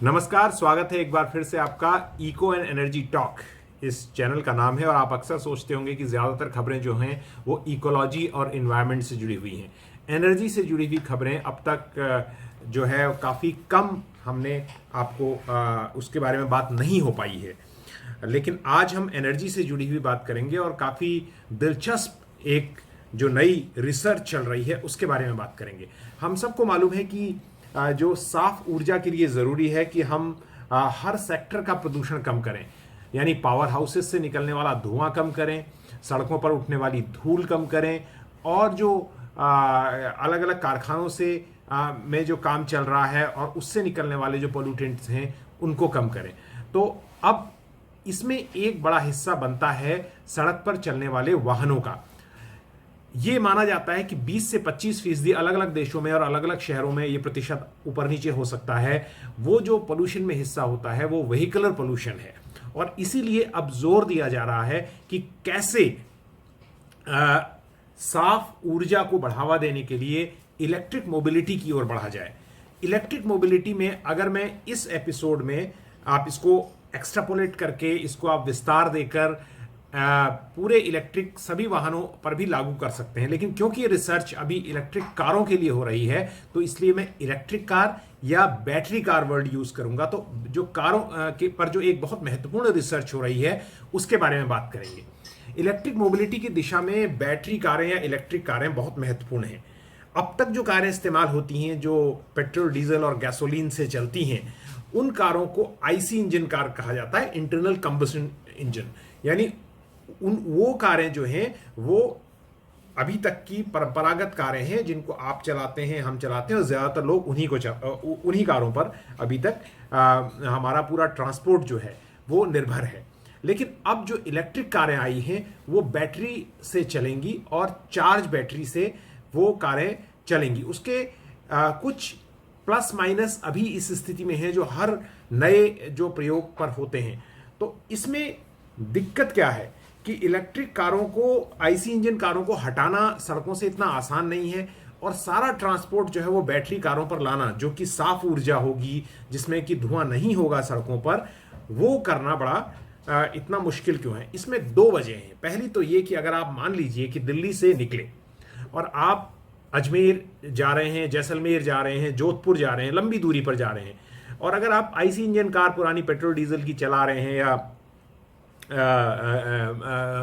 नमस्कार, स्वागत है एक बार फिर से आपका इको एंड एनर्जी टॉक इस चैनल का नाम है। और आप अक्सर सोचते होंगे कि ज़्यादातर खबरें जो हैं वो इकोलॉजी और इन्वायरमेंट से जुड़ी हुई हैं। एनर्जी से जुड़ी हुई खबरें अब तक जो है काफ़ी कम हमने आपको उसके बारे में बात नहीं हो पाई है, लेकिन आज हम एनर्जी से जुड़ी हुई बात करेंगे और काफ़ी दिलचस्प एक जो नई रिसर्च चल रही है उसके बारे में बात करेंगे। हम सबको मालूम है कि जो साफ ऊर्जा के लिए ज़रूरी है कि हम हर सेक्टर का प्रदूषण कम करें, यानी पावर हाउसेस से निकलने वाला धुआं कम करें, सड़कों पर उठने वाली धूल कम करें, और जो अलग अलग कारखानों से में जो काम चल रहा है और उससे निकलने वाले जो पोल्यूटेंट्स हैं उनको कम करें। तो अब इसमें एक बड़ा हिस्सा बनता है सड़क पर चलने वाले वाहनों का। ये माना जाता है कि 20 से 25% अलग अलग देशों में और अलग अलग शहरों में ये प्रतिशत ऊपर नीचे हो सकता है। वो जो पोल्यूशन में हिस्सा होता है वो व्हीकलर पोल्यूशन है, और इसीलिए अब जोर दिया जा रहा है कि कैसे साफ ऊर्जा को बढ़ावा देने के लिए इलेक्ट्रिक मोबिलिटी की ओर बढ़ा जाए। इलेक्ट्रिक मोबिलिटी में अगर मैं इस एपिसोड में आप इसको एक्स्ट्रापोलेट करके इसको आप विस्तार देकर पूरे इलेक्ट्रिक सभी वाहनों पर भी लागू कर सकते हैं, लेकिन क्योंकि ये रिसर्च अभी इलेक्ट्रिक कारों के लिए हो रही है तो इसलिए मैं इलेक्ट्रिक कार या बैटरी कार वर्ड यूज करूंगा। तो जो कारों के पर जो एक बहुत महत्वपूर्ण रिसर्च हो रही है उसके बारे में बात करेंगे। इलेक्ट्रिक मोबिलिटी की दिशा में बैटरी कारें या इलेक्ट्रिक कारें बहुत महत्वपूर्ण हैं। अब तक जो कारें इस्तेमाल होती हैं जो पेट्रोल, डीजल और गैसोलीन से चलती हैं, उन कारों को आईसी इंजन कार कहा जाता है, इंटरनल कंबशन इंजन। यानी वो कारें जो हैं वो अभी तक की परंपरागत कारें हैं जिनको आप चलाते हैं, हम चलाते हैं, और ज़्यादातर लोग उन्हीं कारों पर अभी तक हमारा पूरा ट्रांसपोर्ट जो है वो निर्भर है। लेकिन अब जो इलेक्ट्रिक कारें आई हैं वो बैटरी से चलेंगी और चार्ज बैटरी से वो कारें चलेंगी। उसके कुछ प्लस माइनस अभी इस स्थिति में है जो हर नए जो प्रयोग पर होते हैं। तो इसमें दिक्कत क्या है कि इलेक्ट्रिक कारों को, आईसी इंजन कारों को हटाना सड़कों से इतना आसान नहीं है, और सारा ट्रांसपोर्ट जो है वो बैटरी कारों पर लाना जो कि साफ ऊर्जा होगी, जिसमें कि धुआं नहीं होगा सड़कों पर, वो करना बड़ा इतना मुश्किल क्यों है। इसमें दो वजह हैं। पहली तो ये कि अगर आप मान लीजिए कि दिल्ली से निकले और आप अजमेर जा रहे हैं, जैसलमेर जा रहे हैं, जोधपुर जा रहे हैं, लंबी दूरी पर जा रहे हैं, और अगर आप आईसी इंजन कार पुरानी पेट्रोल डीजल की चला रहे हैं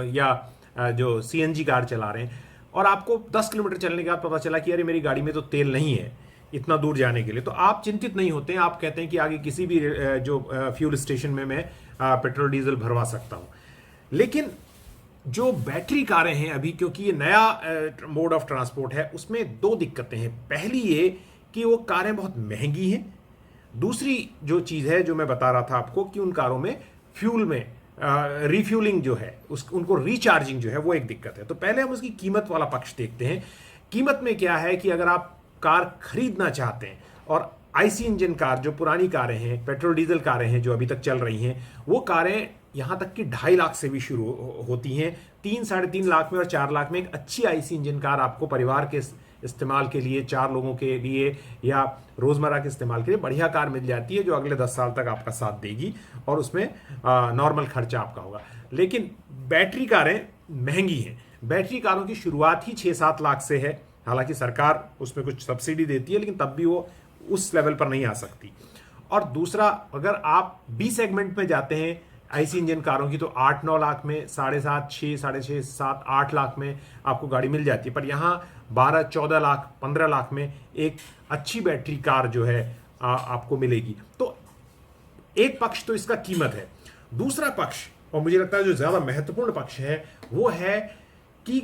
या जो सीएनजी कार चला रहे हैं, और आपको 10 किलोमीटर चलने के बाद पता चला कि अरे मेरी गाड़ी में तो तेल नहीं है इतना दूर जाने के लिए, तो आप चिंतित नहीं होते हैं। आप कहते हैं कि आगे किसी भी जो फ्यूल स्टेशन में मैं पेट्रोल डीजल भरवा सकता हूं। लेकिन जो बैटरी कारें हैं अभी, क्योंकि ये नया मोड ऑफ ट्रांसपोर्ट है, उसमें दो दिक्कतें हैं। पहली ये कि वो कारें बहुत महंगी हैं। दूसरी जो चीज़ है जो मैं बता रहा था आपको कि उन कारों में फ्यूल में रिफ्यूलिंग जो है उनको रिचार्जिंग जो है वो एक दिक्कत है। तो पहले हम उसकी कीमत वाला पक्ष देखते हैं। कीमत में क्या है कि अगर आप कार खरीदना चाहते हैं और आईसी इंजन कार जो पुरानी कारें हैं, पेट्रोल डीजल कारें हैं जो अभी तक चल रही हैं, वो कारें यहाँ तक कि 2.5 लाख से भी शुरू होती हैं। 3, 3.5 लाख में और 4 लाख में एक अच्छी आईसी इंजन कार आपको परिवार के इस्तेमाल के लिए, 4 लोगों के लिए या रोजमर्रा के इस्तेमाल के लिए बढ़िया कार मिल जाती है जो अगले 10 साल तक आपका साथ देगी, और उसमें नॉर्मल खर्चा आपका होगा। लेकिन बैटरी कारें महंगी हैं। बैटरी कारों की शुरुआत ही 6-7 लाख से है। हालांकि सरकार उसमें कुछ सब्सिडी देती है, लेकिन तब भी वो उस लेवल पर नहीं आ सकती। और दूसरा, अगर आप बी सेगमेंट में जाते हैं आईसी इंजन कारों की, तो 8-9 लाख में, 7.5, 6, 6.5, 7, 8 लाख में आपको गाड़ी मिल जाती है। पर यहाँ 12-14 लाख, 15 लाख में एक अच्छी बैटरी कार जो है आपको मिलेगी। तो एक पक्ष तो इसका कीमत है। दूसरा पक्ष, और मुझे लगता है जो ज्यादा महत्वपूर्ण पक्ष है, वो है कि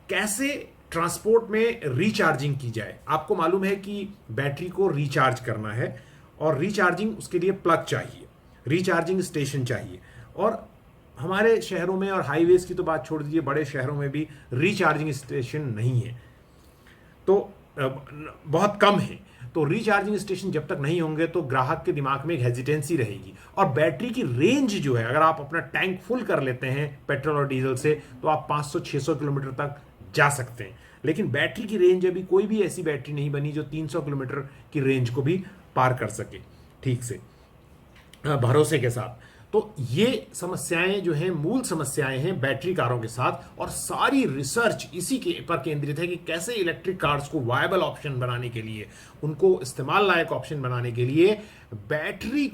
कैसे ट्रांसपोर्ट में रिचार्जिंग की जाए। आपको मालूम है कि बैटरी को रिचार्ज करना है, और रिचार्जिंग उसके लिए प्लग चाहिए, रिचार्जिंग स्टेशन चाहिए। और हमारे शहरों में और हाईवेज की तो बात छोड़ दीजिए, बड़े शहरों में भी रिचार्जिंग स्टेशन नहीं है, तो बहुत कम है। तो रिचार्जिंग स्टेशन जब तक नहीं होंगे तो ग्राहक के दिमाग में एक हेजिटेंसी रहेगी। और बैटरी की रेंज जो है, अगर आप अपना टैंक फुल कर लेते हैं पेट्रोल और डीजल से, तो आप 500-600 किलोमीटर तक जा सकते हैं। लेकिन बैटरी की रेंज, अभी कोई भी ऐसी बैटरी नहीं बनी जो 300 किलोमीटर की रेंज को भी पार कर सके ठीक से। भरोसे के साथ। तो ये समस्याएं जो हैं, मूल समस्याएं हैं बैटरी कारों के साथ, और सारी रिसर्च इसी के पर केंद्रित है कि कैसे इलेक्ट्रिक कार्स को वायबल ऑप्शन बनाने के लिए, उनको इस्तेमाल लायक ऑप्शन बनाने के लिए बैटरी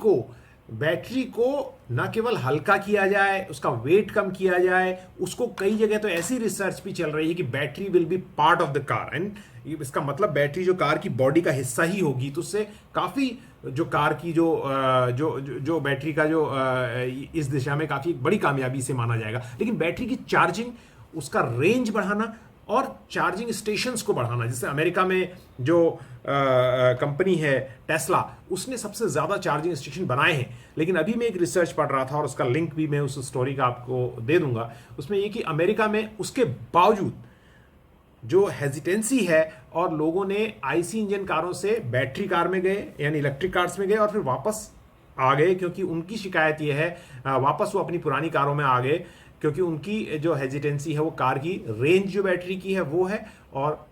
को न केवल हल्का किया जाए, उसका वेट कम किया जाए, उसको कई जगह तो ऐसी रिसर्च भी चल रही है कि battery will be part of the car, and इसका मतलब बैटरी जो कार की बॉडी का हिस्सा ही होगी। तो उससे काफी जो कार की जो बैटरी का जो इस दिशा में काफी बड़ी कामयाबी से माना जाएगा। लेकिन बैटरी की चार्जिंग, उसका रेंज बढ़ाना और चार्जिंग स्टेशंस को बढ़ाना, जैसे अमेरिका में जो कंपनी है टेस्ला, उसने सबसे ज्यादा चार्जिंग स्टेशन बनाए हैं। लेकिन अभी मैं एक रिसर्च पढ़ रहा था और उसका लिंक भी मैं उस स्टोरी का आपको दे दूंगा। उसमें ये कि अमेरिका में उसके बावजूद जो हेजिटेंसी है, और लोगों ने आईसी इंजन कारों से बैटरी कार में गए, यानी इलेक्ट्रिक कार्स में गए, और फिर वापस आ गए, क्योंकि उनकी शिकायत ये है, वापस वो अपनी पुरानी कारों में आ गए, क्योंकि उनकी जो हेजिटेंसी है वो कार की रेंज जो बैटरी की है वो है, और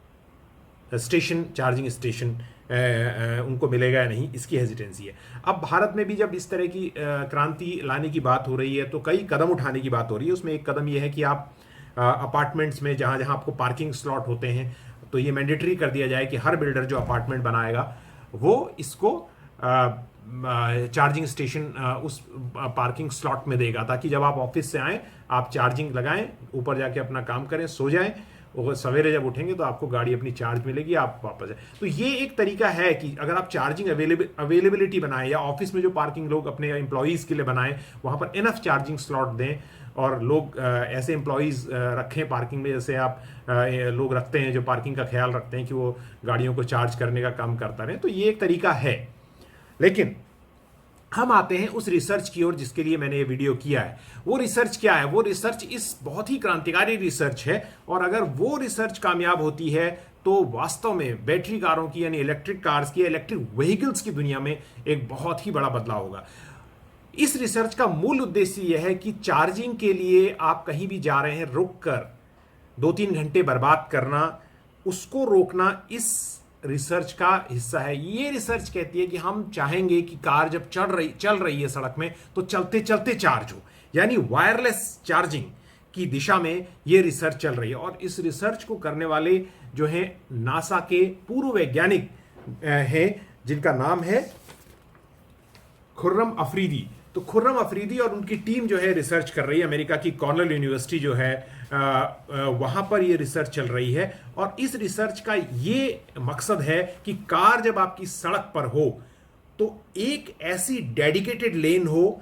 स्टेशन, चार्जिंग स्टेशन उनको मिलेगा या नहीं, इसकी हेजिटेंसी है। अब भारत में भी जब इस तरह की क्रांति लाने की बात हो रही है तो कई कदम उठाने की बात हो रही है। उसमें एक कदम यह है कि आप अपार्टमेंट्स में जहां जहां आपको पार्किंग स्लॉट होते हैं, तो ये मैंडेटरी कर दिया जाए कि हर बिल्डर जो अपार्टमेंट बनाएगा वो इसको चार्जिंग स्टेशन उस पार्किंग स्लॉट में देगा, ताकि जब आप ऑफिस से आएँ आप चार्जिंग लगाएं, ऊपर जाके अपना काम करें, सो जाएं, और सवेरे जब उठेंगे तो आपको गाड़ी अपनी चार्ज मिलेगी, आप वापस जाए। तो ये एक तरीका है कि अगर आप चार्जिंग अवेलेबिलिटी बनाएं, या ऑफिस में जो पार्किंग लोग अपने एम्प्लॉयज़ के लिए बनाएं वहाँ पर इनफ चार्जिंग स्लॉट दें, और लोग ऐसे एम्प्लॉयज़ रखें पार्किंग में, जैसे आप लोग रखते हैं जो पार्किंग का ख्याल रखते हैं कि वो गाड़ियों को चार्ज करने का काम करता रहे। तो ये एक तरीका है। लेकिन हम आते हैं उस रिसर्च की ओर जिसके लिए मैंने ये वीडियो किया है। वो रिसर्च क्या है? वो रिसर्च इस बहुत ही क्रांतिकारी रिसर्च है, और अगर वो रिसर्च कामयाब होती है तो वास्तव में बैटरी कारों की, यानी इलेक्ट्रिक कार्स की, इलेक्ट्रिक व्हीकल्स की दुनिया में एक बहुत ही बड़ा बदलाव होगा। इस रिसर्च का मूल उद्देश्य यह है कि चार्जिंग के लिए आप कहीं भी जा रहे हैं, रुक कर 2-3 घंटे बर्बाद करना, उसको रोकना इस रिसर्च का हिस्सा है। ये रिसर्च कहती है कि हम चाहेंगे कि कार जब चल रही है सड़क में तो चलते चलते चार्ज हो, यानी वायरलेस चार्जिंग की दिशा में ये रिसर्च चल रही है। और इस रिसर्च को करने वाले जो हैं नासा के पूर्व वैज्ञानिक हैं, जिनका नाम है खुर्रम अफरीदी। तो खुर्रम अफरीदी और उनकी टीम जो है रिसर्च कर रही है, अमेरिका की कॉर्नेल यूनिवर्सिटी जो है वहां पर ये रिसर्च चल रही है। और इस रिसर्च का ये मकसद है कि कार जब आपकी सड़क पर हो तो एक ऐसी डेडिकेटेड लेन हो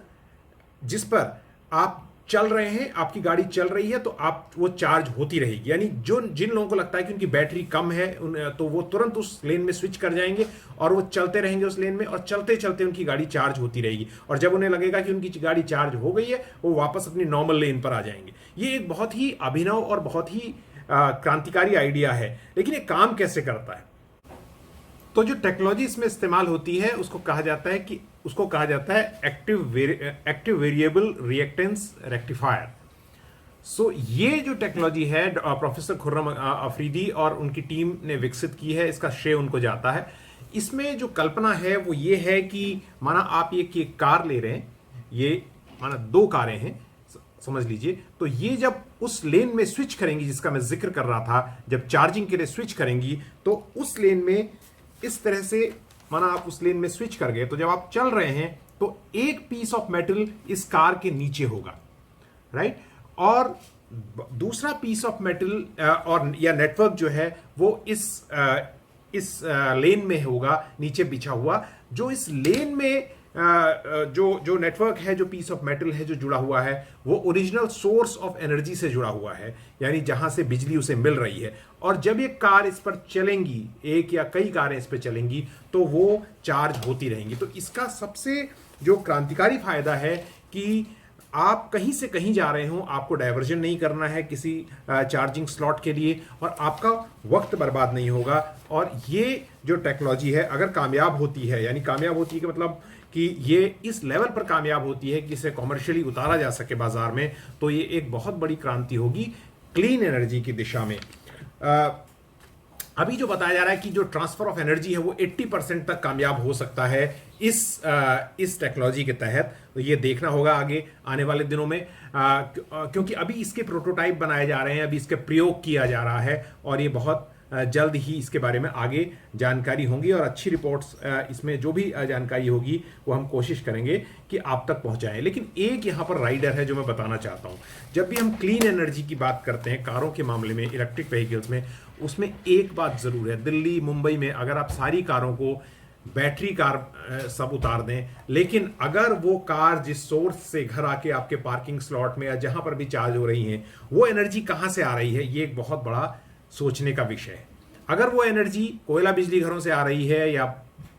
जिस पर आप चल रहे हैं, आपकी गाड़ी चल रही है तो आप वो चार्ज होती रहेगी। यानी जिन लोगों को लगता है कि उनकी बैटरी कम है तो वो तुरंत उस लेन में स्विच कर जाएंगे और वो चलते रहेंगे उस लेन में, और चलते चलते उनकी गाड़ी चार्ज होती रहेगी। और जब उन्हें लगेगा कि उनकी गाड़ी चार्ज हो गई है, वो वापस अपनी नॉर्मल लेन पर आ जाएंगे। ये एक बहुत ही अभिनव और बहुत ही क्रांतिकारी आइडिया है। लेकिन ये काम कैसे करता है? तो जो टेक्नोलॉजी इसमें इस्तेमाल होती है उसको कहा जाता है एक्टिव वेरिएबल रिएक्टेंस रेक्टिफायर। सो ये जो टेक्नोलॉजी है प्रोफेसर खुर्रम अफरीदी और उनकी टीम ने विकसित की है, इसका श्रेय उनको जाता है। इसमें जो कल्पना है वो ये है कि माना आप ये कार ले रहे हैं, ये माना 2 कारें हैं समझ लीजिए, तो ये जब उस लेन में स्विच करेंगी जिसका मैं जिक्र कर रहा था, जब चार्जिंग के लिए स्विच करेंगी तो उस लेन में इस तरह से, माना आप उस लेन में स्विच कर गए, तो जब आप चल रहे हैं तो एक पीस ऑफ मेटल इस कार के नीचे होगा, राइट, और दूसरा पीस ऑफ मेटल और या नेटवर्क जो है वो इस लेन में होगा, नीचे बिछा हुआ। जो इस लेन में जो नेटवर्क है, जो पीस ऑफ मेटल है जो जुड़ा हुआ है, वो ओरिजिनल सोर्स ऑफ एनर्जी से जुड़ा हुआ है, यानी जहां से बिजली उसे मिल रही है। और जब ये कार इस पर चलेंगी, एक या कई कारें इस पर चलेंगी, तो वो चार्ज होती रहेंगी। तो इसका सबसे जो क्रांतिकारी फायदा है कि आप कहीं से कहीं जा रहे हो, आपको डाइवर्जन नहीं करना है किसी चार्जिंग स्लॉट के लिए, और आपका वक्त बर्बाद नहीं होगा। और ये जो टेक्नोलॉजी है अगर कामयाब होती है, यानी कामयाब होती है कि मतलब कि ये इस लेवल पर कामयाब होती है कि इसे कॉमर्शियली उतारा जा सके बाजार में, तो ये एक बहुत बड़ी क्रांति होगी क्लीन एनर्जी की दिशा में। अभी जो बताया जा रहा है कि जो ट्रांसफर ऑफ एनर्जी है वो 80% तक कामयाब हो सकता है इस टेक्नोलॉजी के तहत। तो ये देखना होगा आगे आने वाले दिनों में, क्योंकि अभी इसके प्रोटोटाइप बनाए जा रहे हैं, अभी इसके प्रयोग किया जा रहा है, और ये बहुत जल्द ही इसके बारे में आगे जानकारी होंगी, और अच्छी रिपोर्ट्स इसमें जो भी जानकारी होगी वो हम कोशिश करेंगे कि आप तक पहुंचाएं। लेकिन एक यहाँ पर राइडर है जो मैं बताना चाहता हूँ। जब भी हम क्लीन एनर्जी की बात करते हैं कारों के मामले में, इलेक्ट्रिक व्हीकल्स में, उसमें एक बात ज़रूर है, दिल्ली मुंबई में अगर आप सारी कारों को बैटरी कार सब उतार दें, लेकिन अगर वो कार जिस सोर्स से घर आके आपके पार्किंग स्लॉट में या जहां पर भी चार्ज हो रही है, वो एनर्जी कहां से आ रही है, ये एक बहुत बड़ा सोचने का विषय है। अगर वो एनर्जी कोयला बिजली घरों से आ रही है या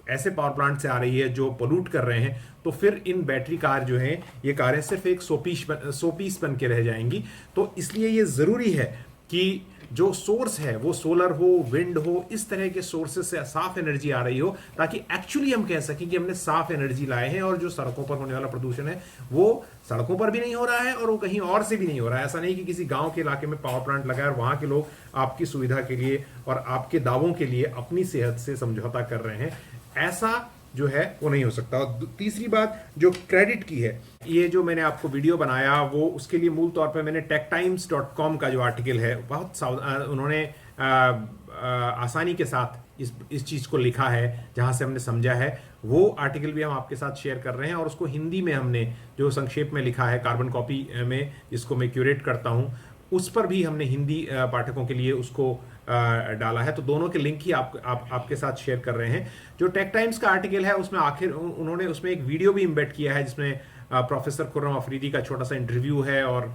ऐसे पावर प्लांट से आ रही है जो पोल्यूट कर रहे हैं, तो फिर इन बैटरी कार जो हैं, ये कारें सिर्फ एक सोपीस बन के रह जाएंगी। तो इसलिए ये ज़रूरी है कि जो सोर्स है वो सोलर हो, विंड हो, इस तरह के सोर्सेज से साफ एनर्जी आ रही हो, ताकि एक्चुअली हम कह सकें कि हमने साफ एनर्जी लाए हैं, और जो सड़कों पर होने वाला प्रदूषण है वो सड़कों पर भी नहीं हो रहा है और वो कहीं और से भी नहीं हो रहा है। ऐसा नहीं कि किसी गांव के इलाके में पावर प्लांट लगा है और वहां के लोग आपकी सुविधा के लिए और आपके दावों के लिए अपनी सेहत से समझौता कर रहे हैं, ऐसा जो है वो नहीं हो सकता। और तीसरी बात जो क्रेडिट की है, ये जो मैंने आपको वीडियो बनाया वो उसके लिए मूल तौर पे मैंने techtimes.com का जो आर्टिकल है, बहुत उन्होंने आसानी के साथ इस चीज़ को लिखा है, जहाँ से हमने समझा है वो आर्टिकल भी हम आपके साथ शेयर कर रहे हैं। और उसको हिंदी में हमने जो संक्षेप में लिखा है कार्बन कॉपी में, जिसको मैं क्यूरेट करता हूँ, उस पर भी हमने हिंदी पाठकों के लिए उसको डाला है। तो दोनों के लिंक ही आपके साथ शेयर कर रहे हैं। जो टेक टाइम्स का आर्टिकल है उसमें आखिर उन्होंने उसमें एक वीडियो भी इम्बेड किया है, जिसमें प्रोफेसर खुर्रम अफरीदी का छोटा सा इंटरव्यू है और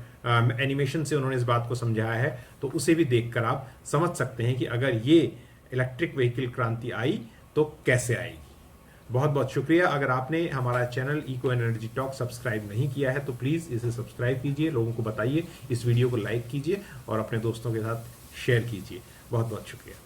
एनिमेशन से उन्होंने इस बात को समझाया है। तो उसे भी देखकर आप समझ सकते हैं कि अगर ये इलेक्ट्रिक व्हीकल क्रांति आई तो कैसे आएगी। बहुत बहुत शुक्रिया। अगर आपने हमारा channel Eco Energy Talk subscribe नहीं किया है तो प्लीज़ इसे सब्सक्राइब कीजिए, लोगों को बताइए, इस वीडियो को लाइक कीजिए और अपने दोस्तों के साथ शेयर कीजिए। बहुत बहुत शुक्रिया।